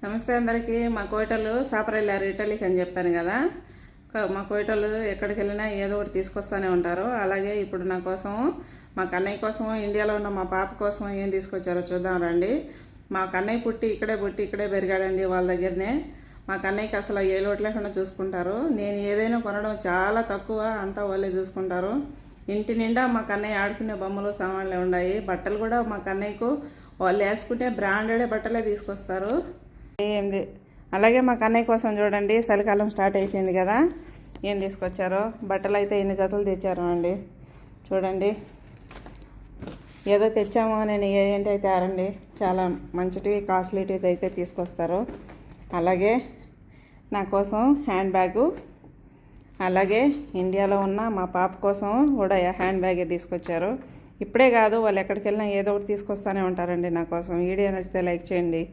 నమస్తే అందరికీ. మా కోటలు సాపర్ వెళ్ళారు ఇటలీకి అని చెప్పాను కదా. మా కోటలు ఎక్కడికి వెళ్ళినా ఏదో ఒకటి తీసుకొస్తూనే ఉంటారు. అలాగే ఇప్పుడు నా కోసం, మా కన్నయ్య కోసం, ఇండియాలో ఉన్న మా పాప కోసం ఏం తీసుకొచ్చారో చూద్దాం రండి. మా కన్నయ్య పుట్టి ఇక్కడే పెరిగాడండి వాళ్ళ దగ్గరనే. మా కన్నయ్యకి అసలు ఏ లోటు లేకుండా చూసుకుంటారు. నేను ఏదైనా కొనడం చాలా తక్కువ, అంతా వాళ్ళే చూసుకుంటారు. ఇంటి నిండా మా కన్నయ్య ఆడుకునే బొమ్మలు సామాన్లే ఉన్నాయి. బట్టలు కూడా మా కన్నయ్యకు వాళ్ళు వేసుకుంటే బ్రాండెడ్ బట్టలే తీసుకొస్తారు. ఏంది అలాగే మా కన్నయ్య కోసం చూడండి, చలికాలం స్టార్ట్ అయిపోయింది కదా, ఏం తీసుకొచ్చారో. బట్టలు అయితే ఎన్ని జతలు తెచ్చారు అండి చూడండి. ఏదో తెచ్చామో నేను ఏంటైతే ఆరండి, చాలా మంచిటివి కాస్ట్లీటివి అయితే తీసుకొస్తారు. అలాగే నా కోసం హ్యాండ్ బ్యాగు, అలాగే ఇండియాలో ఉన్న మా పాప కోసం కూడా హ్యాండ్ బ్యాగే తీసుకొచ్చారు. ఇప్పుడే కాదు, వాళ్ళు ఎక్కడికి వెళ్ళినా ఏదో ఒకటి తీసుకొస్తూనే ఉంటారండి నా కోసం. వీడియో నచ్చితే లైక్ చేయండి.